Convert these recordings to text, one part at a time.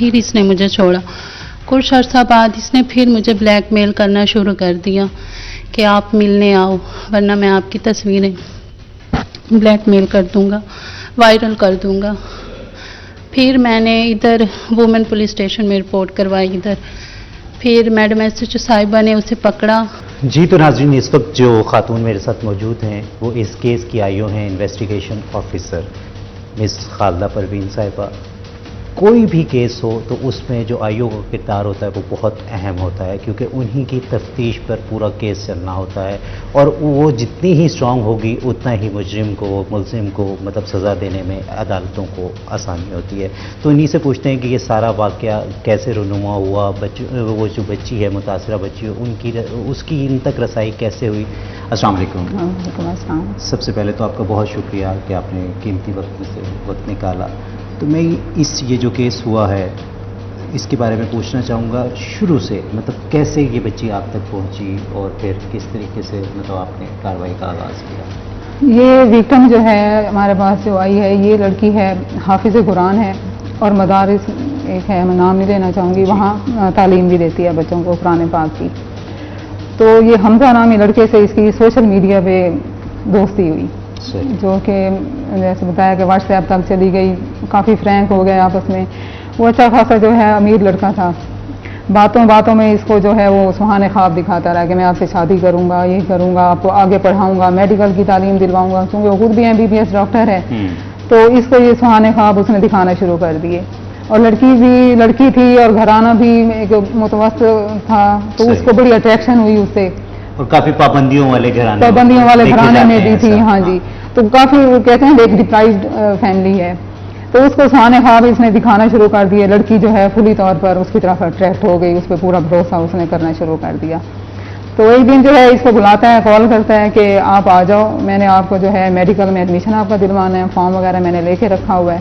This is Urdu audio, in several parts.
پھر اس نے مجھے چھوڑا. کچھ عرصہ بعد اس نے پھر مجھے بلیک میل کرنا شروع کر دیا کہ آپ ملنے آؤ ورنہ میں آپ کی تصویریں بلیک میل کر دوں گا، وائرل کر دوں گا. پھر میں نے ادھر وومن پولیس اسٹیشن میں رپورٹ کروائی ادھر. پھر میڈم ایس ایچ او صاحبہ نے اسے پکڑا. جی تو ناظرین، اس وقت جو خاتون میرے ساتھ موجود ہیں وہ اس کیس کی آئی او ہیں انویسٹیگیشن آفیسر مس خالدہ پروین صاحبہ. کوئی بھی کیس ہو تو اس میں جو آئی او کا کردار ہوتا ہے وہ بہت اہم ہوتا ہے، کیونکہ انہی کی تفتیش پر پورا کیس چلنا ہوتا ہے، اور وہ جتنی ہی اسٹرانگ ہوگی اتنا ہی مجرم کو، ملزم کو مطلب سزا دینے میں عدالتوں کو آسانی ہوتی ہے. تو انہی سے پوچھتے ہیں کہ یہ سارا واقعہ کیسے رونما ہوا، وہ جو بچی ہے متاثرہ بچی ہے اس کی ان تک رسائی کیسے ہوئی. السلام علیکم. وعلیکم السلام. سب سے پہلے تو آپ کا بہت شکریہ کہ آپ نے قیمتی وقت میں سے وقت نکالا. تو میں یہ جو کیس ہوا ہے اس کے بارے میں پوچھنا چاہوں گا شروع سے، مطلب کیسے یہ بچی آپ تک پہنچی اور پھر کس طریقے سے مطلب آپ نے کارروائی کا آغاز کیا. یہ وکٹم جو ہے ہمارے پاس جو آئی ہے، یہ لڑکی ہے حافظ قرآن ہے اور مدارس ایک ہے، میں نام نہیں لینا چاہوں گی، وہاں تعلیم بھی دیتی ہے بچوں کو قرآن پاک کی. تو یہ حمزہ نامی لڑکے سے اس کی سوشل میڈیا پہ دوستی ہوئی، جو کہ جیسے بتایا کہ واٹس ایپ تک چلی گئی، کافی فرینک ہو گئے آپس میں. وہ اچھا خاصا جو ہے امیر لڑکا تھا. باتوں میں اس کو جو ہے وہ سہانے خواب دکھاتا رہا کہ میں آپ سے شادی کروں گا، یہ کروں گا، آپ کو آگے پڑھاؤں گا، میڈیکل کی تعلیم دلواؤں گا، کیونکہ وہ خود بھی MBBS ڈاکٹر ہے. تو اس کو یہ سہانے خواب اس نے دکھانا شروع کر دیے. اور لڑکی تھی اور گھرانہ بھی ایک متوسط تھا، تو اس کو بڑی اٹریکشن ہوئی اس سے. اور کافی پابندیوں والے گھرانے میں بھی تھی. ہاں جی. تو کافی کہتے ہیں ایک ڈپرائیوڈ فیملی ہے. تو اس کو سہانے خواب اس نے دکھانا شروع کر دیے. لڑکی جو ہے فلی طور پر اس کی طرف اٹریکٹ ہو گئی، اس پہ پورا بھروسہ اس نے کرنا شروع کر دیا. تو ایک دن جو ہے اس کو بلاتا ہے، کال کرتا ہے کہ آپ آ جاؤ، میں نے آپ کو جو ہے میڈیکل میں ایڈمیشن آپ کا دلوانا ہے، فارم وغیرہ میں نے لے کے رکھا ہوا ہے،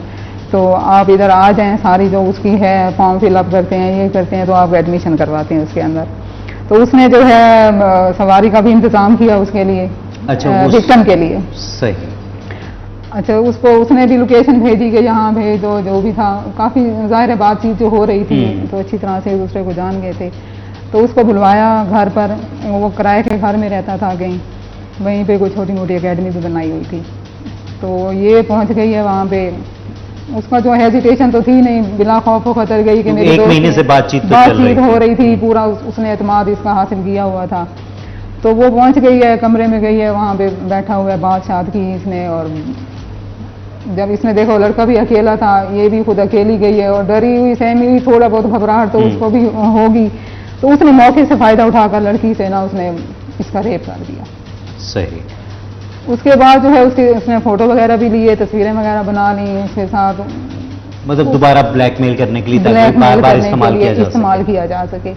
تو آپ ادھر آ جائیں، ساری جو اس کی ہے فارم فل اپ کرتے ہیں، یہ کرتے ہیں، تو آپ ایڈمیشن کرواتے ہیں اس کے اندر. تو اس نے جو ہے سواری کا بھی انتظام کیا اس کے لیے، وکٹم کے لیے. صحیح. اچھا، اس نے بھی لوکیشن بھیجی کہ یہاں بھیجو، جو بھی تھا. کافی ظاہر بات چیت جو ہو رہی تھی تو اچھی طرح سے ایک دوسرے کو جان گئے تھے. تو اس کو بلوایا گھر پر. وہ کرائے کے گھر میں رہتا تھا کہیں، وہیں پہ کوئی چھوٹی موٹی اکیڈمی بھی بنائی ہوئی تھی. تو یہ پہنچ گئی ہے وہاں پہ. اس کا جو ہیزیٹیشن تو تھی نہیں، بلا خوف و خطر گئی کہ میری 1 مہینے سے بات چیت ہو رہی تھی، پورا اس نے اعتماد اس کا حاصل کیا ہوا تھا. تو وہ پہنچ گئی ہے، کمرے میں گئی ہے، وہاں پہ بیٹھا ہوا ہے، بات شاد کی اس نے. اور جب اس نے دیکھا لڑکا بھی اکیلا تھا، یہ بھی خود اکیلی گئی ہے اور ڈری ہوئی سہمی ہوئی، تھوڑا بہت گھبراہٹ تو اس کو بھی ہوگی. تو اس نے موقع سے فائدہ اٹھا کر لڑکی سے اس نے اس کا ریپ کر دیا. صحیح. اس کے بعد جو ہے اس نے فوٹو وغیرہ بھی لیے، تصویریں وغیرہ بنا لی اس کے ساتھ، مطلب دوبارہ بلیک میل کرنے کے لیے بار بار استعمال کیا جا سکے.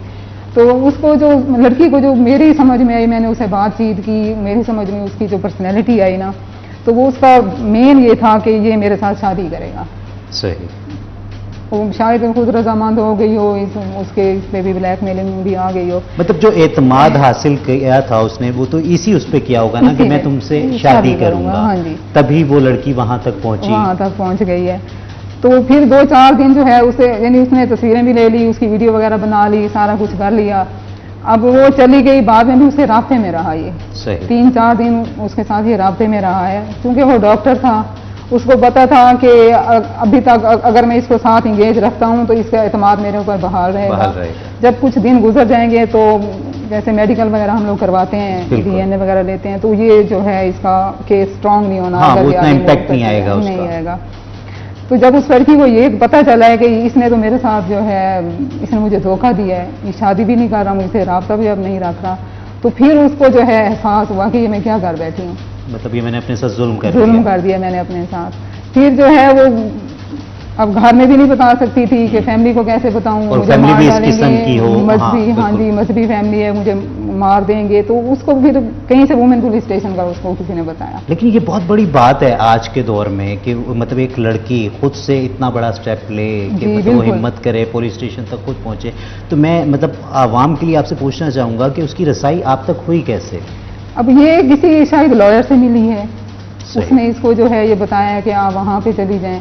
تو اس کو جو لڑکی کو جو میری سمجھ میں آئی، میں نے اسے بات چیت کی، میری سمجھ میں اس کی جو پرسنالٹی آئی نا، تو وہ اس کا مین یہ تھا کہ یہ میرے ساتھ شادی کرے گا. صحیح. وہ شاید خود رضامند ہو گئی ہو، اس کے اس پہ بھی بلیک میلنگ بھی آ گئی ہو. مطلب جو اعتماد حاصل کیا تھا اس نے، وہ تو اسی اس پہ کیا ہوگا نا کہ میں تم سے شادی کروں گا. ہاں جی. تبھی وہ لڑکی وہاں تک پہنچ گئی ہے. تو پھر 2-4 دن جو ہے اسے، یعنی اس نے تصویریں بھی لے لی، اس کی ویڈیو وغیرہ بنا لی، سارا کچھ کر لیا. اب وہ چلی گئی، بعد میں بھی اسے رابطے میں رہا. یہ 3-4 دن اس کے ساتھ یہ رابطے میں رہا ہے، کیونکہ وہ ڈاکٹر تھا. اس کو پتا تھا کہ ابھی تک اگر میں اس کو ساتھ انگیج رکھتا ہوں تو اس کا اعتماد میرے اوپر بحال رہے گا. جب کچھ دن گزر جائیں گے تو جیسے میڈیکل وغیرہ ہم لوگ کرواتے ہیں، DNA وغیرہ لیتے ہیں، تو یہ جو ہے اس کا کیس اسٹرانگ نہیں ہونا، امپیکٹ نہیں آئے گا. تو جب اس لڑکی کو یہ پتا چلا ہے کہ اس نے تو میرے ساتھ جو ہے اس نے مجھے دھوکہ دیا ہے، یہ شادی بھی نہیں کر رہا، مجھ سے رابطہ بھی اب نہیں رکھ رہا، تو پھر اس کو جو ہے احساس ہوا کہ یہ میں کیا کر بیٹھی ہوں، مطلب یہ میں نے اپنے ساتھ ظلم کر دیا میں نے اپنے ساتھ. پھر جو ہے وہ اب گھر میں بھی نہیں بتا سکتی تھی کہ فیملی کو کیسے بتاؤں، فیملی بھی اس قسم کی ہو، مذہبی فیملی ہے، مجھے مار دیں گے. تو اس کو پھر کہیں سے وومن پولیس اسٹیشن کا اس کو کسی نے بتایا. لیکن یہ بہت بڑی بات ہے آج کے دور میں کہ مطلب ایک لڑکی خود سے اتنا بڑا اسٹیپ لے کہ مطلب وہ ہمت کرے، پولیس اسٹیشن تک خود پہنچے. تو میں مطلب عوام کے لیے آپ سے پوچھنا چاہوں گا کہ اس کی رسائی آپ تک ہوئی کیسے؟ اب یہ کسی شاید لائر سے ملی ہے، اس نے اس کو جو ہے یہ بتایا کہ آپ وہاں پہ چلی جائیں.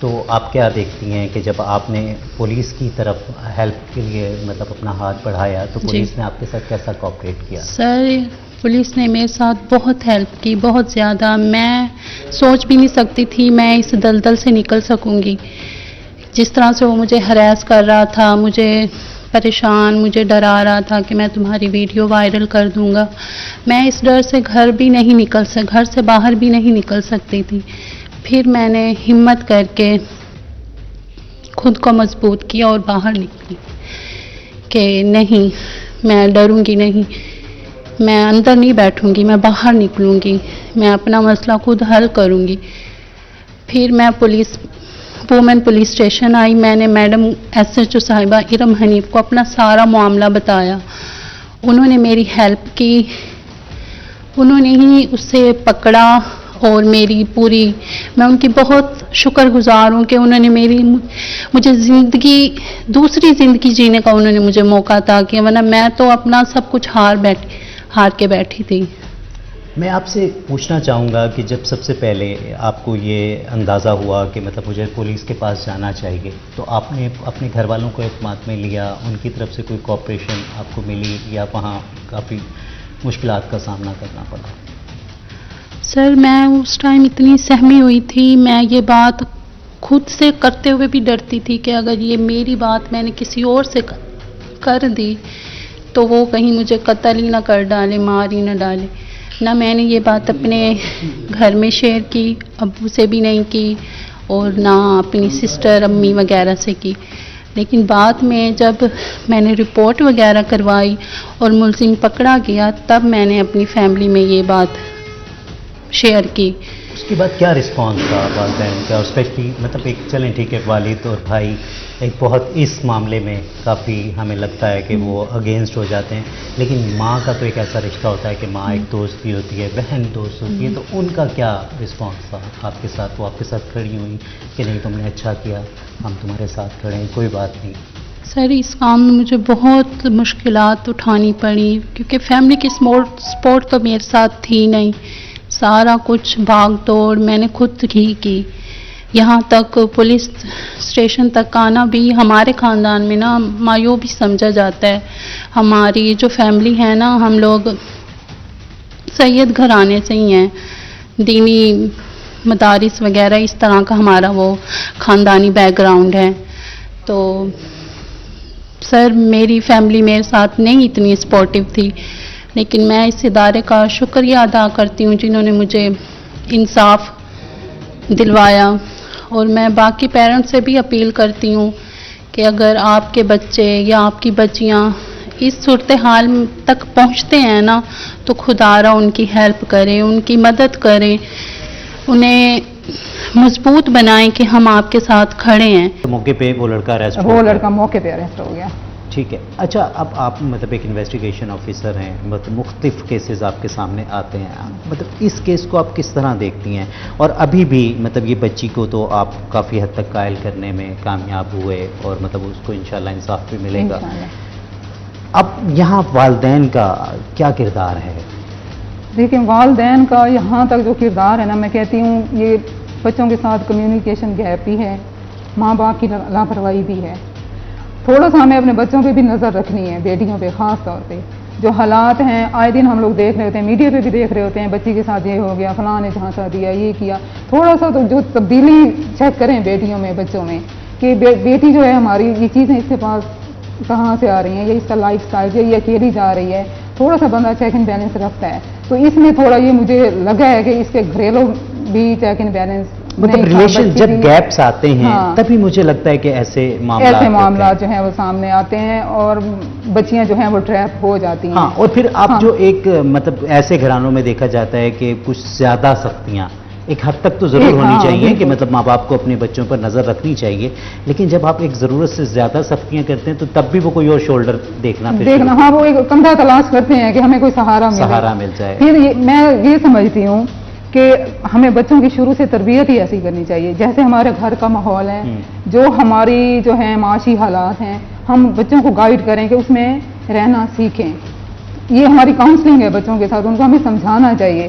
تو آپ کیا دیکھتی ہیں کہ جب آپ نے پولیس کی طرف ہیلپ کے لیے مطلب اپنا ہاتھ بڑھایا تو پولیس نے آپ کے ساتھ کیسا کوآپریٹ کیا؟ سر پولیس نے میرے ساتھ بہت ہیلپ کی، بہت زیادہ. میں سوچ بھی نہیں سکتی تھی میں اس دلدل سے نکل سکوں گی. جس طرح سے وہ مجھے ہراس کر رہا تھا، مجھے پریشان، مجھے ڈرا رہا تھا کہ میں تمہاری ویڈیو وائرل کر دوں گا. میں اس ڈر سے گھر سے باہر بھی نہیں نکل سکتی تھی. پھر میں نے ہمت کر کے خود کو مضبوط کیا اور باہر نکلی کہ نہیں، میں ڈروں گی نہیں، میں اندر نہیں بیٹھوں گی، میں باہر نکلوں گی، میں اپنا مسئلہ خود حل کروں گی. پھر میں وومن پولیس اسٹیشن آئی. میں نے میڈم SHO صاحبہ ارم حنیف کو اپنا سارا معاملہ بتایا. انہوں نے میری ہیلپ کی، انہوں نے ہی اسے پکڑا اور میری میں ان کی بہت شکر گزار ہوں کہ انہوں نے مجھے دوسری زندگی جینے کا انہوں نے مجھے موقع عطا کیا، ورنہ میں تو اپنا سب کچھ ہار کے بیٹھی تھی. میں آپ سے پوچھنا چاہوں گا کہ جب سب سے پہلے آپ کو یہ اندازہ ہوا کہ مطلب مجھے پولیس کے پاس جانا چاہیے تو آپ نے اپنے گھر والوں کو اعتماد میں لیا، ان کی طرف سے کوئی کوآپریشن آپ کو ملی یا وہاں کافی مشکلات کا سامنا کرنا پڑا؟ سر میں اس ٹائم اتنی سہمی ہوئی تھی، میں یہ بات خود سے کرتے ہوئے بھی ڈرتی تھی کہ اگر یہ میری بات میں نے کسی اور سے کر دی تو وہ کہیں مجھے قتل ہی نہ کر ڈالے، مار ہی نہ ڈالے. نہ میں نے یہ بات اپنے گھر میں شیئر کی، ابو سے بھی نہیں کی اور نہ اپنی سسٹر امی وغیرہ سے کی. لیکن بعد میں جب میں نے رپورٹ وغیرہ کروائی اور ملزم پکڑا گیا تب میں نے اپنی فیملی میں یہ بات شیئر کی. اس کے بعد کیا رسپانس تھا والدین کا؟ اسپیشلی مطلب ایک چلیں ٹھیک ہے والد اور بھائی ایک بہت اس معاملے میں کافی ہمیں لگتا ہے کہ وہ اگینسٹ ہو جاتے ہیں، لیکن ماں کا تو ایک ایسا رشتہ ہوتا ہے کہ ماں ایک دوست بھی ہوتی ہے، بہن دوست ہوتی ہے، تو ان کا کیا رسپانس تھا آپ کے ساتھ؟ وہ آپ کے ساتھ کھڑی ہوئی کہ نہیں تم نے اچھا کیا، ہم تمہارے ساتھ کھڑے ہیں، کوئی بات نہیں؟ سر اس کام میں مجھے بہت مشکلات اٹھانی پڑی کیونکہ فیملی کی سپورٹ تو میرے ساتھ تھی نہیں. سارا کچھ بھاگ دوڑ میں نے خود ہی کی. یہاں تک پولیس اسٹیشن تک آنا بھی ہمارے خاندان میں نا مایوب بھی سمجھا جاتا ہے. ہماری جو فیملی ہے نا، ہم لوگ سید گھرانے سے ہی ہیں، دینی مدارس وغیرہ اس طرح کا ہمارا وہ خاندانی بیک گراؤنڈ ہے. تو سر میری فیملی میرے ساتھ نہیں اتنی سپورٹیو تھی، لیکن میں اس ادارے کا شکریہ ادا کرتی ہوں جنہوں نے مجھے انصاف دلوایا. اور میں باقی پیرنٹس سے بھی اپیل کرتی ہوں کہ اگر آپ کے بچے یا آپ کی بچیاں اس صورتحال تک پہنچتے ہیں نا تو خدا را ان کی ہیلپ کریں، ان کی مدد کریں، انہیں مضبوط بنائیں کہ ہم آپ کے ساتھ کھڑے ہیں. موقع پہ وہ لڑکا اریسٹ وہ لڑکا موقع پہ اریسٹ ہو گیا. ٹھیک ہے. اچھا اب آپ مطلب ایک انویسٹیگیشن آفیسر ہیں، مطلب مختلف کیسز آپ کے سامنے آتے ہیں، مطلب اس کیس کو آپ کس طرح دیکھتی ہیں؟ اور ابھی بھی مطلب یہ بچی کو تو آپ کافی حد تک قائل کرنے میں کامیاب ہوئے اور مطلب اس کو انشاءاللہ انصاف بھی ملے گا. اب یہاں والدین کا کیا کردار ہے؟ دیکھیں والدین کا یہاں تک جو کردار ہے نا، میں کہتی ہوں یہ بچوں کے ساتھ کمیونیکیشن گیپ بھی ہے، ماں باپ کی لاپرواہی بھی ہے. تھوڑا سا ہمیں اپنے بچوں پہ بھی نظر رکھنی ہے، بیٹیوں پہ خاص طور پہ. جو حالات ہیں آئے دن ہم لوگ دیکھ رہے ہوتے ہیں، میڈیا پہ بھی دیکھ رہے ہوتے ہیں، بچی کے ساتھ یہ ہو گیا، فلاں نے جھانسا دیا، یہ کیا. تھوڑا سا تو جو تبدیلی چیک کریں بیٹیوں میں، بچوں میں، کہ بیٹی جو ہے ہماری یہ چیزیں اس کے پاس کہاں سے آ رہی ہیں، یہ اس کا لائف اسٹائل، یہ اکیلی جا رہی ہے. تھوڑا سا بندہ چیک اینڈ بیلنس رکھتا ہے. تو اس میں تھوڑا یہ مجھے لگا ہے کہ اس کے گھریلو بھی چیک اینڈ بیلنس مطلب ریلیشن جب گیپس آتے ہیں تبھی مجھے لگتا ہے کہ ایسے معاملات جو ہیں وہ سامنے آتے ہیں اور بچیاں جو ہیں وہ ٹریپ ہو جاتی ہیں. ہاں اور پھر آپ جو ایک مطلب ایسے گھرانوں میں دیکھا جاتا ہے کہ کچھ زیادہ سختیاں ایک حد تک تو ضرور ہونی چاہیے کہ مطلب ماں باپ کو اپنے بچوں پر نظر رکھنی چاہیے، لیکن جب آپ ایک ضرورت سے زیادہ سختیاں کرتے ہیں تو تب بھی وہ کوئی اور شولڈر دیکھنا ہاں وہ ایک کندھا تلاش کرتے ہیں کہ ہمیں کوئی سہارا مل جائے. پھر میں یہ سمجھتی ہوں کہ ہمیں بچوں کی شروع سے تربیت ہی ایسی کرنی چاہیے جیسے ہمارے گھر کا ماحول ہے، جو ہماری جو ہے معاشی حالات ہیں، ہم بچوں کو گائیڈ کریں کہ اس میں رہنا سیکھیں. یہ ہماری کاؤنسلنگ ہے بچوں کے ساتھ، ان کو ہمیں سمجھانا چاہیے.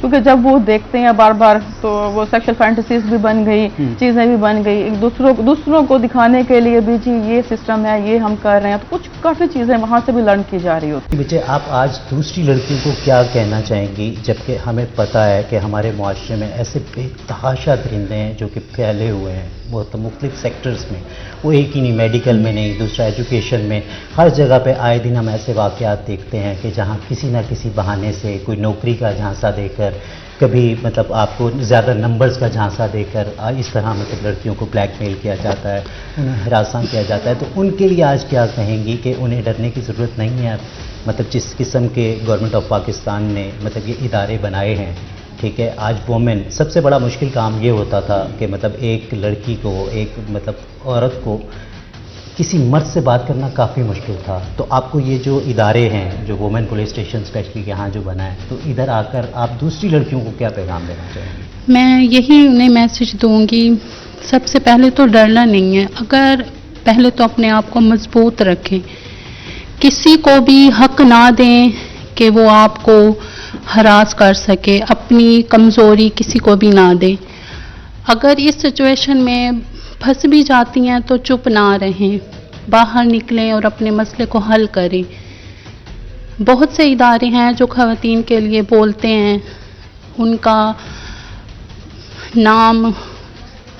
کیونکہ جب وہ دیکھتے ہیں بار بار تو وہ سیکشل فینٹیسیز بھی بن گئی، چیزیں بھی بن گئی، ایک دوسروں کو دکھانے کے لیے بھی جی یہ سسٹم ہے، یہ ہم کر رہے ہیں، تو کچھ کافی چیزیں وہاں سے بھی لرن کی جا رہی ہوتی ہیں۔ بچے آپ آج دوسری لڑکیوں کو کیا کہنا چاہیں گی، جبکہ ہمیں پتہ ہے کہ ہمارے معاشرے میں ایسے بے تحاشا درندے ہیں جو کہ پھیلے ہوئے ہیں بہت مختلف سیکٹرز میں، وہ ایک ہی نہیں، میڈیکل میں نہیں، دوسرا ایجوکیشن میں، ہر جگہ پہ آئے دن ہم ایسے واقعات دیکھتے ہیں کہ جہاں کسی نہ کسی بہانے سے کوئی نوکری کا جھانسا دے کر، کبھی مطلب آپ کو زیادہ نمبرز کا جھانسا دے کر اس طرح مطلب لڑکیوں کو بلیک میل کیا جاتا ہے، انہیں ہراساں کیا جاتا ہے، تو ان کے لیے آج کیا کہیں گی کہ انہیں ڈرنے کی ضرورت نہیں ہے؟ مطلب جس قسم کے گورنمنٹ آف پاکستان نے مطلب یہ ادارے بنائے ہیں، ٹھیک ہے، آج وومن سب سے بڑا مشکل کام یہ ہوتا تھا کہ مطلب ایک لڑکی کو، ایک مطلب عورت کو کسی مرد سے بات کرنا کافی مشکل تھا، تو آپ کو یہ جو ادارے ہیں جو وومن پولیس اسٹیشن اسپیشلی یہاں جو بنا ہے، تو ادھر آ کر آپ دوسری لڑکیوں کو کیا پیغام دینا چاہیں گے؟ میں یہی انہیں میسج دوں گی، سب سے پہلے تو ڈرنا نہیں ہے، اگر پہلے تو اپنے آپ کو مضبوط رکھیں، کسی کو بھی حق نہ دیں کہ وہ آپ کو ہراس کر سکے، اپنی کمزوری کسی کو بھی نہ دیں۔ اگر اس سچویشن میں پھنس بھی جاتی ہیں تو چپ نہ رہیں، باہر نکلیں اور اپنے مسئلے کو حل کریں۔ بہت سے ادارے ہیں جو خواتین کے لیے بولتے ہیں، ان کا نام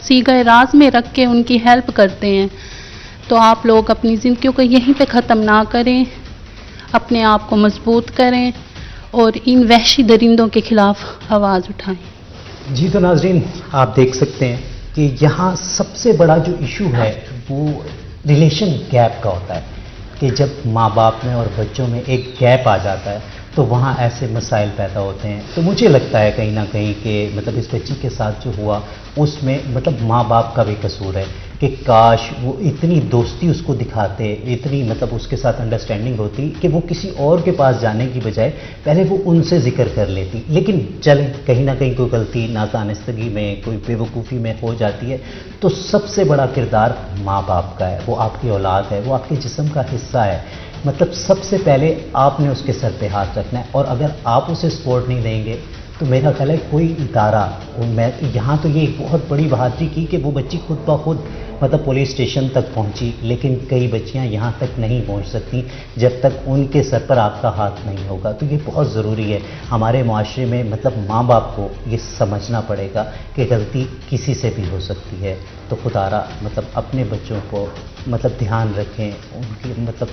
صیغہ راز میں رکھ کے ان کی ہیلپ کرتے ہیں، تو آپ لوگ اپنی زندگیوں کو یہیں پہ ختم نہ کریں، اپنے آپ کو مضبوط کریں اور ان وحشی درندوں کے خلاف آواز اٹھائیں۔ جی تو ناظرین، آپ دیکھ سکتے ہیں کہ یہاں سب سے بڑا جو ایشو ہے وہ ریلیشن گیپ کا ہوتا ہے کہ جب ماں باپ میں اور بچوں میں ایک گیپ آ جاتا ہے تو وہاں ایسے مسائل پیدا ہوتے ہیں۔ تو مجھے لگتا ہے کہیں نہ کہیں کہ مطلب اس بچی کے ساتھ جو ہوا اس میں مطلب ماں باپ کا بھی قصور ہے کہ کاش وہ اتنی دوستی اس کو دکھاتے، اتنی مطلب اس کے ساتھ انڈرسٹینڈنگ ہوتی کہ وہ کسی اور کے پاس جانے کی بجائے پہلے وہ ان سے ذکر کر لیتی۔ لیکن چلیں، کہیں نہ کہیں کوئی غلطی نادانستگی میں، کوئی بے وقوفی میں ہو جاتی ہے، تو سب سے بڑا کردار ماں باپ کا ہے، وہ آپ کی اولاد ہے، وہ آپ کے جسم کا حصہ ہے۔ مطلب سب سے پہلے آپ نے اس کے سر پہ ہاتھ رکھنا ہے، اور اگر آپ اسے سپورٹ نہیں دیں گے تو میرا خیال ہے کوئی ادارہ، میں یہاں تو یہ ایک بہت بڑی بہادری کی کہ وہ بچی خود بخود مطلب پولیس اسٹیشن تک پہنچی، لیکن کئی بچیاں یہاں تک نہیں پہنچ سکتی جب تک ان کے سر پر آپ کا ہاتھ نہیں ہوگا۔ تو یہ بہت ضروری ہے ہمارے معاشرے میں، مطلب ماں باپ کو یہ سمجھنا پڑے گا کہ غلطی کسی سے بھی ہو سکتی ہے۔ تو خدا را مطلب اپنے بچوں کو مطلب دھیان رکھیں، ان کی مطلب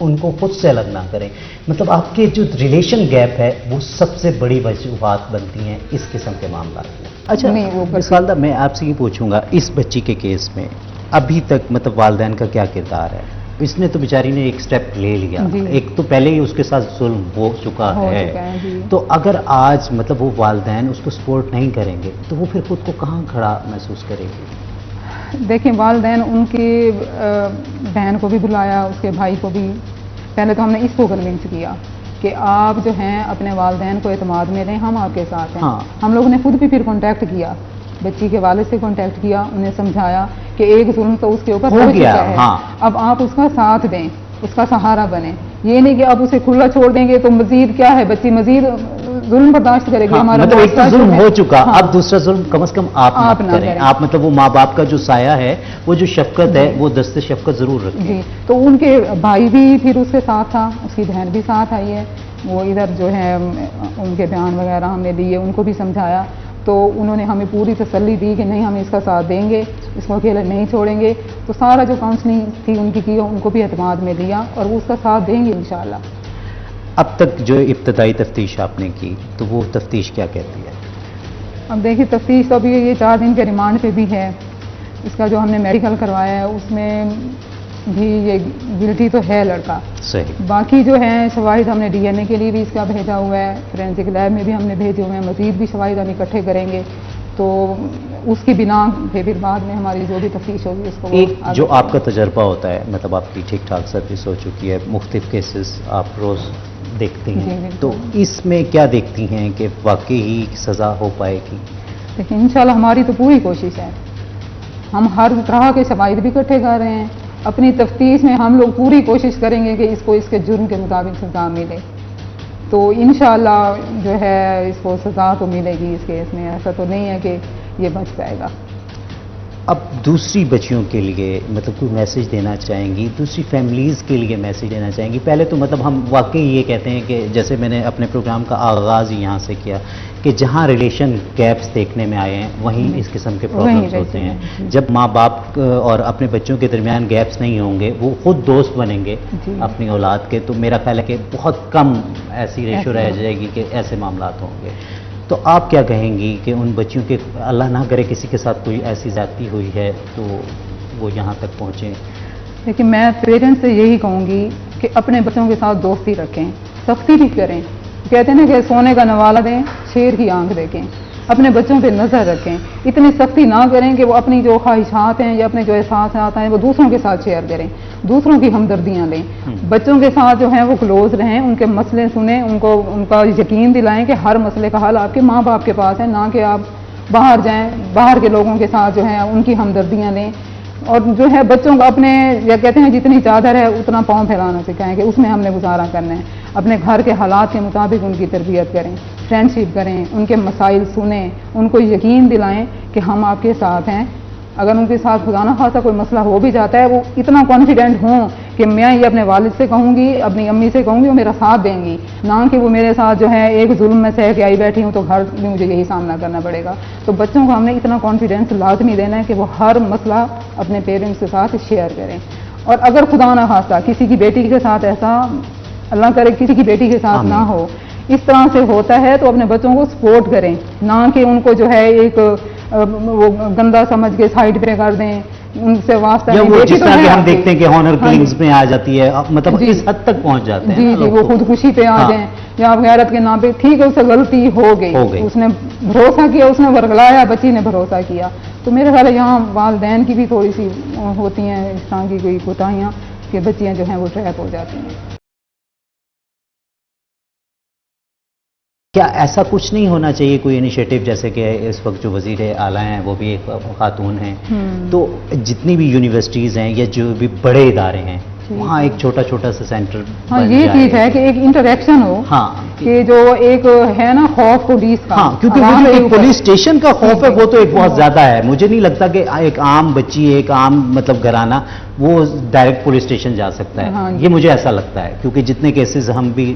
ان کو خود سے الگ نہ کریں۔ مطلب آپ کے جو ریلیشن گیپ ہے وہ سب سے بڑی وجوہات بنتی ہیں اس قسم کے معاملات میں۔ اچھا نہیں، وہ مس والدہ، میں آپ سے یہ پوچھوں گا، اس بچی کے کیس میں ابھی تک مطلب والدین کا کیا کردار ہے؟ اس نے تو بیچاری نے ایک سٹیپ لے لیا، جی۔ ایک تو پہلے ہی اس کے ساتھ ظلم ہو چکا ہے، جی۔ تو اگر آج مطلب وہ والدین اس کو سپورٹ نہیں کریں گے تو وہ پھر خود کو کہاں کھڑا محسوس کرے گی؟ دیکھیں، والدین ان کی بہن کو بھی بلایا، اس کے بھائی کو بھی، پہلے تو ہم نے اس کو کنونس کیا کہ آپ جو ہیں اپنے والدین کو اعتماد میں لیں، ہم آپ کے ساتھ ہیں۔ ہاں۔ ہم لوگوں نے خود بھی پھر کانٹیکٹ کیا، بچی کے والد سے کانٹیکٹ کیا، انہیں سمجھایا کہ ایک ظلم تو اس کے اوپر ہو ہو گیا، چکا ہے، ہاں۔ اب آپ اس کا ساتھ دیں، اس کا سہارا بنیں، یہ نہیں کہ آپ اسے کھلا چھوڑ دیں گے تو مزید کیا ہے، بچی مزید ظلم برداشت کرے گی۔ ہاں، ہمارا مطلب ایک تو معاشرہ جو ظلم ہے- ہو چکا، ہاں۔ اب دوسرا ظلم کم از کم آپ آپ مت نہ کریں، کریں۔ آپ مطلب وہ ماں باپ کا جو سایہ ہے، وہ جو شفقت ہے، وہ دست شفقت ضرور رکھیں۔ جی، تو ان کے بھائی بھی پھر اس کے ساتھ تھا، اس کی بہن بھی ساتھ آئی ہے، وہ ادھر جو ہے ان کے بیان وغیرہ ہم نے دیے، ان کو بھی سمجھایا، تو انہوں نے ہمیں پوری تسلی دی کہ نہیں، ہم اس کا ساتھ دیں گے، اس کو اکیلے نہیں چھوڑیں گے۔ تو سارا جو کاؤنسلنگ تھی ان کی ان کو بھی اعتماد میں لیا، اور وہ اس کا ساتھ دیں گے انشاءاللہ۔ اب تک جو ابتدائی تفتیش آپ نے کی تو وہ تفتیش کیا کہتی ہے؟ اب دیکھیے، تفتیش تو ابھی یہ 4 دن کے ریمانڈ پہ بھی ہے، اس کا جو ہم نے میڈیکل کروایا ہے اس میں بھی یہ گلٹی تو ہے لڑکا۔ صحیح۔ باقی جو ہیں شواہد ہم نے ڈی این اے کے لیے بھی اس کا بھیجا ہوا ہے، فورینسک لیب میں بھی ہم نے بھیجے ہوئے ہیں، مزید بھی شواہد ہم اکٹھے کریں گے، تو اس کی بنا پہ پھر بعد میں ہماری جو بھی تفتیش ہوگی اس کو وہ ایک آگے جو آپ کا تجربہ ہوتا ہے، مطلب آپ کی ٹھیک ٹھاک سروس ہو چکی ہے، مختلف کیسز آپ روز دیکھتی جی، ہیں، بالکل۔ تو اس میں کیا دیکھتی ہیں کہ واقعی ہی سزا ہو پائے گی؟ لیکن انشاءاللہ ہماری تو پوری کوشش ہے، ہم ہر طرح کے شواہد بھی اکٹھے کر رہے ہیں، اپنی تفتیش میں ہم لوگ پوری کوشش کریں گے کہ اس کو اس کے جرم کے مطابق سزا ملے۔ تو انشاءاللہ جو ہے اس کو سزا تو ملے گی اس کیس میں، ایسا تو نہیں ہے کہ یہ بچ جائے گا۔ اب دوسری بچیوں کے لیے مطلب کوئی میسج دینا چاہیں گی، دوسری فیملیز کے لیے میسج دینا چاہیں گی؟ پہلے تو مطلب ہم واقعی یہ کہتے ہیں کہ جیسے میں نے اپنے پروگرام کا آغاز ہی یہاں سے کیا کہ جہاں ریلیشن گیپس دیکھنے میں آئے ہیں وہیں اس قسم کے پرابلمس ہوتے ہیں۔ جب ماں باپ اور اپنے بچوں کے درمیان گیپس نہیں ہوں گے، وہ خود دوست بنیں گے اپنی اولاد کے، تو میرا خیال ہے کہ بہت کم ایسی ریشو رہ جائے گی کہ ایسے معاملات ہوں گے۔ تو آپ کیا کہیں گی کہ ان بچیوں کے اللہ نہ کرے کسی کے ساتھ کوئی ایسی زیادتی ہوئی ہے تو وہ یہاں تک پہنچیں؟ لیکن میں پیرنٹس سے یہی کہوں گی کہ اپنے بچوں کے ساتھ دوستی رکھیں، سختی بھی کریں۔ کہتے ہیں نا کہ سونے کا نوالہ دیں، شیر کی آنکھ دیکھیں، اپنے بچوں پہ نظر رکھیں، اتنی سختی نہ کریں کہ وہ اپنی جو خواہشات ہیں یا اپنے جو احساسات ہیں وہ دوسروں کے ساتھ شیئر کریں، دوسروں کی ہمدردیاں لیں۔ بچوں کے ساتھ جو ہیں وہ کلوز رہیں، ان کے مسئلے سنیں، ان کا یقین دلائیں کہ ہر مسئلے کا حل آپ کے ماں باپ کے پاس ہے، نہ کہ آپ باہر جائیں، باہر کے لوگوں کے ساتھ جو ہیں ان کی ہمدردیاں لیں۔ اور جو ہے بچوں کو اپنے یا کہتے ہیں جتنی چادر ہے اتنا پاؤں پھیلانا سکھائیں کہ اس میں ہم نے گزارا کرنا ہے، اپنے گھر کے حالات کے مطابق ان کی تربیت کریں، فرینڈشپ کریں، ان کے مسائل سنیں، ان کو یقین دلائیں کہ ہم آپ کے ساتھ ہیں۔ اگر ان کے ساتھ خدا نہ خواستہ کوئی مسئلہ ہو بھی جاتا ہے، وہ اتنا کانفیڈنٹ ہوں کہ میں یہ اپنے والد سے کہوں گی، اپنی امی سے کہوں گی، وہ میرا ساتھ دیں گی، نہ کہ وہ میرے ساتھ جو ہے ایک ظلم میں سہ کے آئی بیٹھی ہوں تو گھر میں مجھے یہی سامنا کرنا پڑے گا۔ تو بچوں کو ہم نے اتنا کانفیڈینس لازمی دینا ہے کہ وہ ہر مسئلہ اپنے پیرنٹس کے ساتھ شیئر کریں۔ اور اگر خدا نہ خواستہ کسی کی بیٹی کے ساتھ ایسا، اللہ کرے کسی کی بیٹی کے ساتھ نہ ہو، اس طرح سے ہوتا ہے تو اپنے بچوں کو سپورٹ کریں، نہ کہ ان کو جو ہے ایک وہ گندا سمجھ کے سائڈ پہ کر دیں، ان سے واسطہ یا نہیں۔ وہ بیٹی جس تو طرح ہے کہ ہم آپ کی۔ دیکھتے ہیں کہ ہانر کلنگز میں آ جاتی ہے، مطلب جی۔ اس حد تک پہنچ جاتے ہیں جی نا جی، لوگ وہ تو۔ خودکشی پہ آ ہاں۔ جائیں یا آپ غیرت کے نام پہ، ٹھیک ہے، اس سے غلطی ہو گئی، اس نے بھروسہ کیا، اس نے ورگلایا، بچی نے بھروسہ کیا، تو میرے خیال ہے یہاں والدین کی بھی تھوڑی سی ہوتی ہیں اس طرح کی کوئی کوتاہیاں کہ بچیاں جو ہیں وہ ٹریپ ہو جاتی ہیں۔ کیا ایسا کچھ نہیں ہونا چاہیے کوئی انیشیٹو، جیسے کہ اس وقت جو وزیر اعلیٰ ہیں وہ بھی ایک خاتون ہیں، تو جتنی بھی یونیورسٹیز ہیں یا جو بھی بڑے ادارے ہیں وہاں ایک چھوٹا چھوٹا سا سینٹر ہاں یہ چیز ہے کہ ایک انٹریکشن ہو، ہاں کہ جو ایک ہے نا خوف پولیس کا، ہاں، کیونکہ وہ جو ایک پولیس اسٹیشن کا خوف ہے وہ تو ایک بہت زیادہ ہے۔ مجھے نہیں لگتا کہ ایک عام بچی، ایک عام مطلب گھرانہ وہ ڈائریکٹ پولیس اسٹیشن جا سکتا ہے، یہ مجھے ایسا لگتا ہے، کیونکہ جتنے کیسز ہم بھی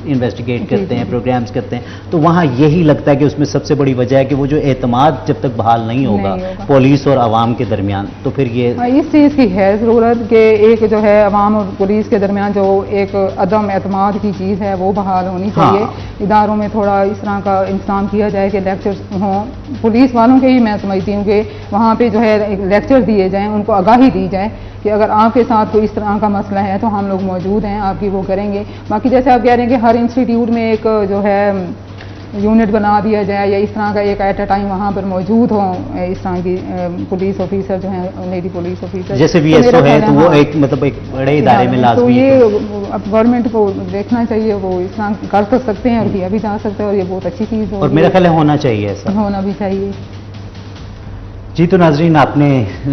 انویسٹیگیٹ کرتے ہیں، پروگرامز کرتے ہیں، تو وہاں یہی لگتا ہے کہ اس میں سب سے بڑی وجہ ہے کہ وہ جو اعتماد جب تک بحال نہیں ہوگا پولیس اور عوام کے درمیان، تو پھر یہ اس چیز کی ہے ضرورت کہ ایک جو ہے عوام اور پولیس کے درمیان جو ایک عدم اعتماد کی چیز ہے وہ بحال ہونی چاہیے۔ اداروں میں تھوڑا اس طرح کا انتظام کیا جائے کہ لیکچرز ہوں، پولیس والوں کے ہی میں سمجھتی ہوں کہ وہاں پہ جو ہے لیکچر دیے جائیں، ان کو آگاہی دی جائے کہ اگر آپ کے ساتھ کوئی اس طرح کا مسئلہ ہے تو ہم لوگ موجود ہیں، آپ کی وہ کریں گے۔ باقی جیسے آپ کہہ رہے ہیں کہ ہر انسٹیٹیوٹ میں ایک جو ہے یونٹ بنا دیا جائے یا اس طرح کا ایک ایٹ اے ٹائم وہاں پر موجود ہوں اس طرح کی پولیس آفیسر جو ہیں، لیڈی پولیس آفیسر، جیسے وی ایس او ہے تو وہ ایک مطلب ایک بڑے ادارے میں لازمی ہے۔ تو یہ اب گورنمنٹ کو دیکھنا چاہیے، وہ اس طرح کر تو سکتے ہیں اور کیا بھی جا سکتا ہے، اور یہ بہت اچھی چیز ہے اور میرا خیال ہے ہونا چاہیے ایسا، ہونا بھی چاہیے۔ جی تو ناظرین، آپ نے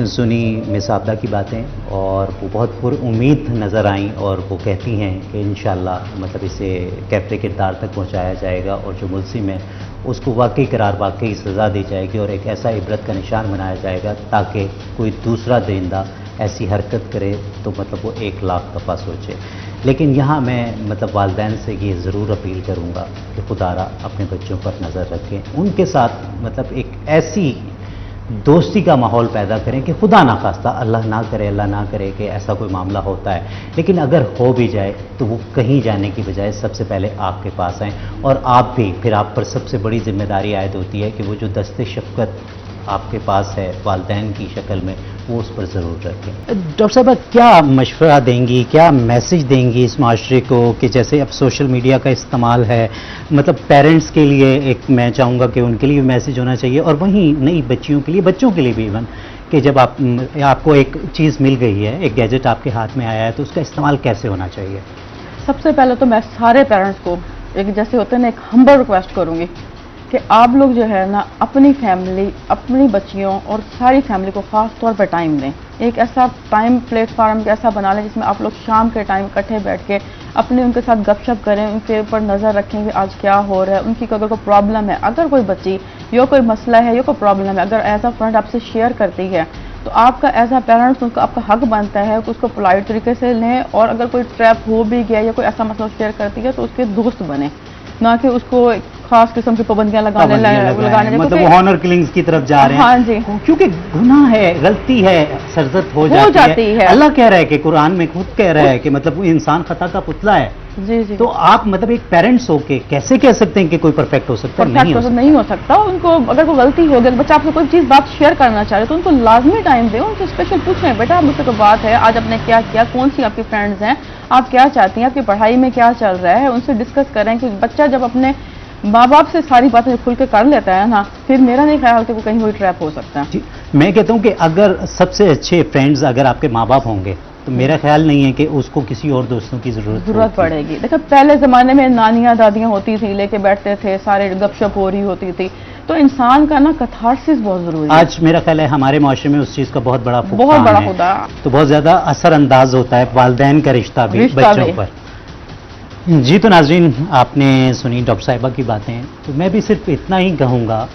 سنی مس عابدہ کی باتیں اور وہ بہت پر امید نظر آئیں، اور وہ کہتی ہیں کہ انشاءاللہ مطلب اسے کیفٹے کردار تک پہنچایا جائے گا اور جو ملزم ہے اس کو واقعی قرار واقعی سزا دی جائے گی اور ایک ایسا عبرت کا نشان بنایا جائے گا تاکہ کوئی دوسرا درندہ ایسی حرکت کرے تو مطلب وہ 1,00,000 دفعہ سوچے۔ لیکن یہاں میں مطلب والدین سے یہ ضرور اپیل کروں گا کہ خدا را اپنے بچوں پر نظر رکھیں، ان کے ساتھ مطلب ایک ایسی دوستی کا ماحول پیدا کریں کہ خدا نہ خواستہ، اللہ نہ کرے کہ ایسا کوئی معاملہ ہوتا ہے، لیکن اگر ہو بھی جائے تو وہ کہیں جانے کی بجائے سب سے پہلے آپ کے پاس آئیں، اور آپ بھی پھر آپ پر سب سے بڑی ذمہ داری عائد ہوتی ہے کہ وہ جو دست شفقت آپ کے پاس ہے والدین کی شکل میں وہ اس پر ضرور رکھیں۔ ڈاکٹر صاحبہ، کیا مشورہ دیں گی، کیا میسج دیں گی اس معاشرے کو کہ جیسے اب سوشل میڈیا کا استعمال ہے، مطلب پیرنٹس کے لیے ایک میں چاہوں گا کہ ان کے لیے بھی میسج ہونا چاہیے، اور وہیں نئی بچیوں کے لیے، بچوں کے لیے بھی ایون، کہ جب آپ کو ایک چیز مل گئی ہے، ایک گیجٹ آپ کے ہاتھ میں آیا ہے تو اس کا استعمال کیسے ہونا چاہیے؟ سب سے پہلے تو میں سارے پیرنٹس کو ایک جیسے ہوتے ہیں نا، ایک ہمبل ریکویسٹ کروں گی کہ آپ لوگ جو ہے نا اپنی فیملی، اپنی بچیوں اور ساری فیملی کو خاص طور پر ٹائم دیں۔ ایک ایسا ٹائم پلیٹ فارم ایسا بنا لیں جس میں آپ لوگ شام کے ٹائم اکٹھے بیٹھ کے اپنے ان کے ساتھ گپ شپ کریں، ان کے اوپر نظر رکھیں کہ آج کیا ہو رہا ہے، ان کی اگر کوئی پرابلم ہے، اگر کوئی بچی یا کوئی مسئلہ ہے یا کوئی پرابلم ہے، اگر ایز اے فرینڈ آپ سے شیئر کرتی ہے تو آپ کا ایز اے پیرنٹس ان کا آپ کا حق بنتا ہے کہ اس کو پولائٹ طریقے سے لیں، اور اگر کوئی ٹریپ ہو بھی گیا یا کوئی ایسا مسئلہ شیئر کرتی ہے تو اس کے دوست بنیں، نہ کہ اس کو خاص قسم کی پابندیاں لگانے مطلب وہ ہانر کلنگز کی طرف جا رہے ہیں. ہاں جی، کیونکہ گناہ ہے، غلطی ہے، سرزد ہو جاتی ہے. اللہ کہہ رہا ہے کہ قرآن میں خود کہہ رہا ہے کہ مطلب وہ انسان خطا کا پتلا ہے. جی جی. تو آپ مطلب ایک پیرنٹس ہو کے کیسے کہہ سکتے ہیں کہ کوئی پرفیکٹ ہو سکتا ہے؟ نہیں ہو سکتا. ان کو اگر کوئی غلطی ہو گئی، بچہ آپ سے کوئی چیز بات شیئر کرنا چاہ رہے تو ان کو لازمی ٹائم دیں، ان سے اسپیشل پوچھیں بیٹا مجھ سے کوئی بات ہے، آج آپ نے کیا کیا، کون سی آپ کی فرینڈز ہیں، آپ کیا چاہتی ہیں، آپ کی پڑھائی میں کیا چل رہا ہے، ان سے ڈسکس کریں. کہ بچہ جب اپنے ماں باپ سے ساری باتیں کھل کے کر لیتا ہے نا، پھر میرا نہیں خیال کہ وہ کہیں کوئی ٹریپ ہو سکتا ہے. میں کہتا ہوں کہ اگر سب سے اچھے فرینڈز اگر آپ کے ماں باپ ہوں گے تو میرا خیال نہیں ہے کہ اس کو کسی اور دوستوں کی ضرورت پڑے گی. دیکھو پہلے زمانے میں نانیاں دادیاں ہوتی تھیں، لے کے بیٹھتے تھے، سارے گپ شپ ہو رہی ہوتی تھی، تو انسان کا نا کتھارسس بہت ضروری ہے. آج میرا خیال ہے ہمارے معاشرے میں اس چیز کا بہت بڑا ہوتا ہے، تو بہت زیادہ اثر انداز ہوتا ہے والدین کا رشتہ بھی بچوں پر. جی تو ناظرین، آپ نے سنی ڈاکٹر صاحبہ کی باتیں، تو میں بھی صرف اتنا ہی کہوں گا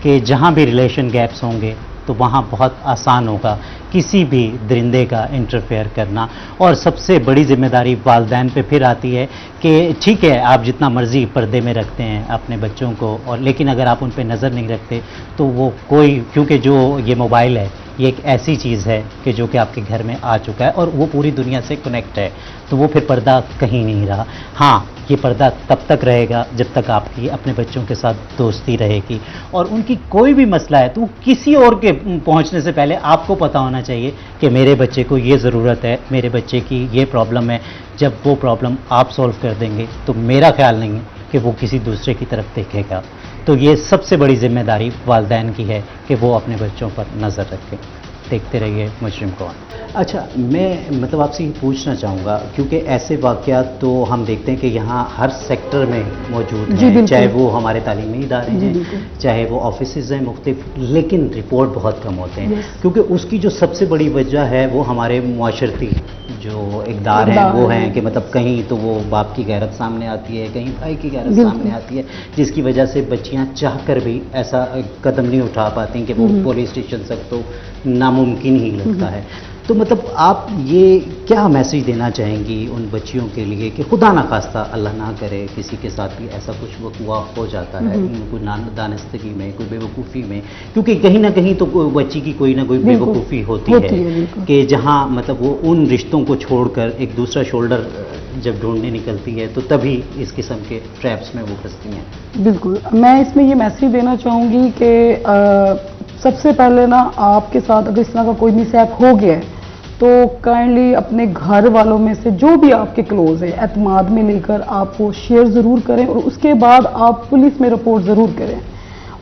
کہ جہاں بھی ریلیشن گیپس ہوں گے تو وہاں بہت آسان ہوگا کسی بھی درندے کا انٹرفیئر کرنا. اور سب سے بڑی ذمہ داری والدین پہ پھر آتی ہے کہ ٹھیک ہے آپ جتنا مرضی پردے میں رکھتے ہیں اپنے بچوں کو، اور لیکن اگر آپ ان پہ نظر نہیں رکھتے تو وہ کوئی، کیونکہ جو یہ موبائل ہے یہ ایک ایسی چیز ہے کہ جو کہ آپ کے گھر میں آ چکا ہے اور وہ پوری دنیا سے کنیکٹ ہے، تو وہ پھر پردہ کہیں نہیں رہا. ہاں یہ پردہ تب تک رہے گا جب تک آپ کی اپنے بچوں کے ساتھ دوستی رہے گی، اور ان کی کوئی بھی مسئلہ ہے تو کسی اور کے پہنچنے سے پہلے آپ کو پتہ ہونا چاہیے کہ میرے بچے کو یہ ضرورت ہے، میرے بچے کی یہ پرابلم ہے. جب وہ پرابلم آپ سولو کر دیں گے تو میرا خیال نہیں ہے کہ وہ کسی دوسرے کی طرف دیکھے گا. تو یہ سب سے بڑی ذمہ داری والدین کی ہے کہ وہ اپنے بچوں پر نظر رکھیں. دیکھتے رہیے مجرم کون. اچھا، میں مطلب آپ سے یہ پوچھنا چاہوں گا کیونکہ ایسے واقعات تو ہم دیکھتے ہیں کہ یہاں ہر سیکٹر میں موجود ہیں، چاہے وہ ہمارے تعلیمی ادارے ہیں، چاہے وہ آفیسز ہیں مختلف، لیکن رپورٹ بہت کم ہوتے ہیں. کیونکہ اس کی جو سب سے بڑی وجہ ہے وہ ہمارے معاشرتی جو اقدار ہیں وہ ہیں کہ مطلب کہیں تو وہ باپ کی غیرت سامنے آتی ہے، کہیں بھائی کی غیرت سامنے آتی ہے، جس کی وجہ سے بچیاں چاہ کر بھی ایسا قدم نہیں اٹھا پاتی کہ وہ پولیس اسٹیشن تک تو ناممکن ہی لگتا ہے. تو مطلب آپ یہ کیا میسیج دینا چاہیں گی ان بچیوں کے لیے کہ خدا نہ خواستہ اللہ نہ کرے کسی کے ساتھ بھی ایسا کچھ وقوع ہو جاتا ہے، کوئی دانستگی میں، کوئی بے وقوفی میں، کیونکہ کہیں نہ کہیں تو بچی کی کوئی نہ کوئی بے وقوفی ہوتی ہے کہ جہاں مطلب وہ ان رشتوں کو چھوڑ کر ایک دوسرا شولڈر جب ڈھونڈنے نکلتی ہے تو تبھی اس قسم کے ٹریپس میں وہ پھنستی ہیں. بالکل، میں اس میں یہ میسیج دینا چاہوں گی کہ سب سے پہلے نا آپ کے ساتھ اگر اس طرح کا کوئی مس ہیپ ہو گیا ہے تو کائنڈلی اپنے گھر والوں میں سے جو بھی آپ کے کلوز ہے اعتماد میں لے کر آپ کو شیئر ضرور کریں، اور اس کے بعد آپ پولیس میں رپورٹ ضرور کریں.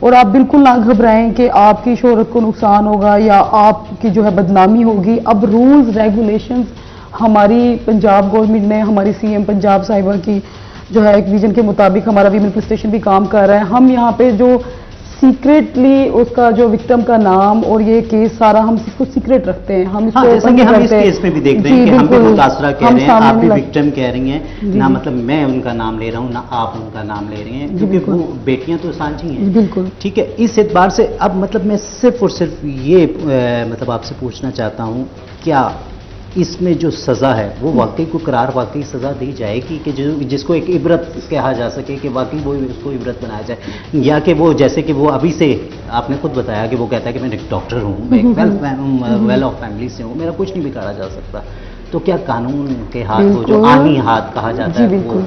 اور آپ بالکل نہ گھبرائیں کہ آپ کی شہرت کو نقصان ہوگا یا آپ کی جو ہے بدنامی ہوگی. اب رولز ریگولیشنز ہماری پنجاب گورنمنٹ نے، ہماری سی ایم پنجاب صاحبہ کی جو ہے ایک ویژن کے مطابق ہمارا ویمن پولیس اسٹیشن بھی کام کر رہا ہے. ہم یہاں پہ جو سیکریٹلی اس کا جو وکٹم کا نام اور یہ کیس سارا ہم اس کو سیکریٹ رکھتے ہیں. ہم اس کو جیسا کہ ہم اس کیس میں بھی دیکھ رہے ہیں کہ ہم بھی متاثرہ کہہ رہے ہیں، آپ بھی وکٹم کہہ رہی ہیں، نہ مطلب میں ان کا نام لے رہا ہوں نہ آپ ان کا نام لے رہی ہیں، کیونکہ وہ بیٹیاں تو سانجھی ہیں. بالکل ٹھیک ہے. اس اعتبار سے اب مطلب میں صرف اور صرف یہ مطلب آپ سے پوچھنا چاہتا ہوں، کیا اس میں جو سزا ہے وہ واقعی کو قرار واقعی سزا دی جائے گی کہ جس کو ایک عبرت کہا جا سکے کہ واقعی وہ اس کو عبرت بنایا جائے، یا کہ وہ جیسے کہ وہ ابھی سے آپ نے خود بتایا کہ وہ کہتا ہے کہ میں ایک ڈاکٹر ہوں، میں ایک ویل آف فیملی سے ہوں، میرا کچھ نہیں بگاڑا جا سکتا، تو کیا قانون کے ہاتھ وہ جو آہنی ہاتھ کہا جاتا ہے؟ بالکل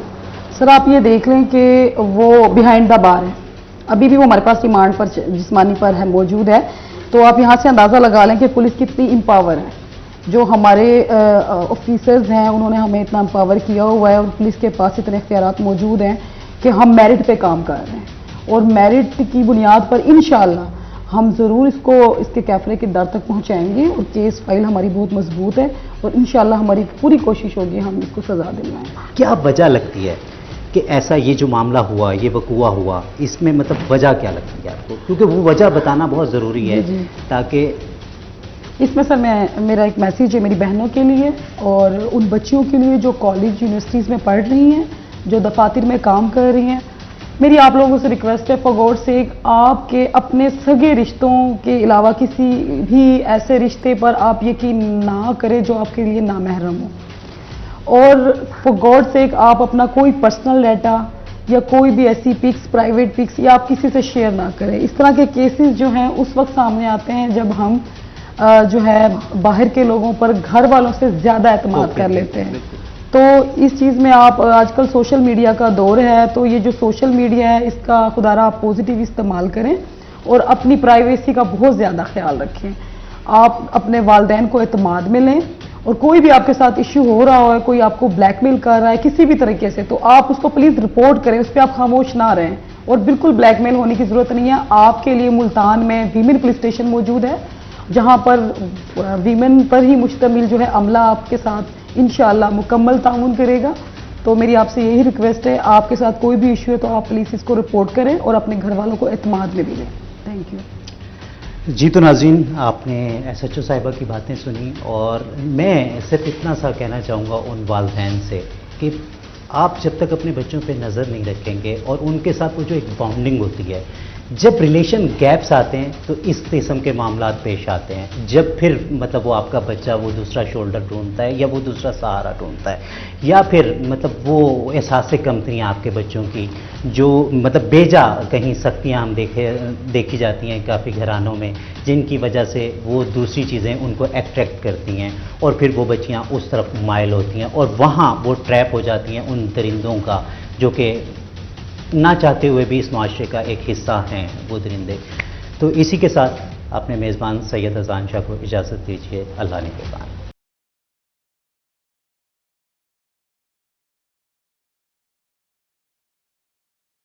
سر، آپ یہ دیکھ لیں کہ وہ بیہائنڈ دا بار ہے، ابھی بھی وہ ہمارے پاس ریمانڈ پر جسمانی پر ہے موجود ہے. تو آپ یہاں سے اندازہ لگا لیں کہ پولیس کتنی امپاور ہے. جو ہمارے آفیسرز ہیں انہوں نے ہمیں اتنا امپاور کیا ہوا ہے، اور پولیس کے پاس اتنے اختیارات موجود ہیں کہ ہم میرٹ پہ کام کر رہے ہیں، اور میرٹ کی بنیاد پر انشاءاللہ ہم ضرور اس کو اس کے کیفرے کے در تک پہنچائیں گے، اور کیس فائل ہماری بہت مضبوط ہے، اور انشاءاللہ ہماری پوری کوشش ہوگی ہم اس کو سزا دلوائیں. کیا وجہ لگتی ہے کہ ایسا یہ جو معاملہ ہوا، یہ وقوع ہوا، اس میں مطلب وجہ کیا لگتی ہے آپ کو؟ کیونکہ وہ وجہ بتانا بہت ضروری ہے تاکہ اس میں سر میرا ایک میسیج ہے میری بہنوں کے لیے اور ان بچیوں کے لیے جو کالج یونیورسٹیز میں پڑھ رہی ہیں، جو دفاتر میں کام کر رہی ہیں. میری آپ لوگوں سے ریکویسٹ ہے فار گاڈ سیک، آپ کے اپنے سگے رشتوں کے علاوہ کسی بھی ایسے رشتے پر آپ یقین نہ کریں جو آپ کے لیے نامحرم ہو. اور فار گاڈ سیک آپ اپنا کوئی پرسنل ڈیٹا یا کوئی بھی ایسی پکس، پرائیویٹ پکس یا آپ کسی سے شیئر نہ کریں. اس طرح کے کیسز جو ہیں اس وقت سامنے آتے ہیں جب ہم جو ہے باہر کے لوگوں پر گھر والوں سے زیادہ اعتماد کر لیتے ہیں. تو اس چیز میں آپ آج کل سوشل میڈیا کا دور ہے، تو یہ جو سوشل میڈیا ہے اس کا خدا را آپ پازیٹیو استعمال کریں اور اپنی پرائیویسی کا بہت زیادہ خیال رکھیں. آپ اپنے والدین کو اعتماد میں لیں اور کوئی بھی آپ کے ساتھ ایشو ہو رہا ہو، کوئی آپ کو بلیک میل کر رہا ہے کسی بھی طریقے سے، تو آپ اس کو پلیز رپورٹ کریں، اس پہ آپ خاموش نہ رہیں. اور بالکل بلیک میل ہونے کی ضرورت نہیں ہے. آپ کے لیے ملتان میں ویمن پولیس اسٹیشن موجود ہے جہاں پر ویمن پر ہی مشتمل جو ہے عملہ آپ کے ساتھ انشاءاللہ مکمل تعاون کرے گا. تو میری آپ سے یہی ریکویسٹ ہے، آپ کے ساتھ کوئی بھی ایشو ہے تو آپ پلیز اس کو رپورٹ کریں اور اپنے گھر والوں کو اعتماد میں بھی لیں. Thank you. جی تو ناظرین، آپ نے ایس ایچ او صاحبہ کی باتیں سنی اور میں صرف اتنا سا کہنا چاہوں گا ان والدین سے کہ آپ جب تک اپنے بچوں پہ نظر نہیں رکھیں گے اور ان کے ساتھ وہ جو ایک بانڈنگ ہوتی ہے، جب ریلیشن گیپس آتے ہیں تو اس قسم کے معاملات پیش آتے ہیں. جب پھر مطلب وہ آپ کا بچہ وہ دوسرا شولڈر ڈھونڈتا ہے یا وہ دوسرا سہارا ڈھونڈتا ہے، یا پھر مطلب وہ احساس کمتری آپ کے بچوں کی جو مطلب بیجا کہیں سختیاں ہم دیکھی جاتی ہیں کافی گھرانوں میں، جن کی وجہ سے وہ دوسری چیزیں ان کو اٹریکٹ کرتی ہیں اور پھر وہ بچیاں اس طرف مائل ہوتی ہیں اور وہاں وہ ٹریپ ہو جاتی ہیں ان درندوں کا جو کہ نہ چاہتے ہوئے بھی اس معاشرے کا ایک حصہ ہیں وہ درندے. تو اسی کے ساتھ اپنے میزبان سید اذان شاہ کو اجازت دیجیے. اللہ نگہبان.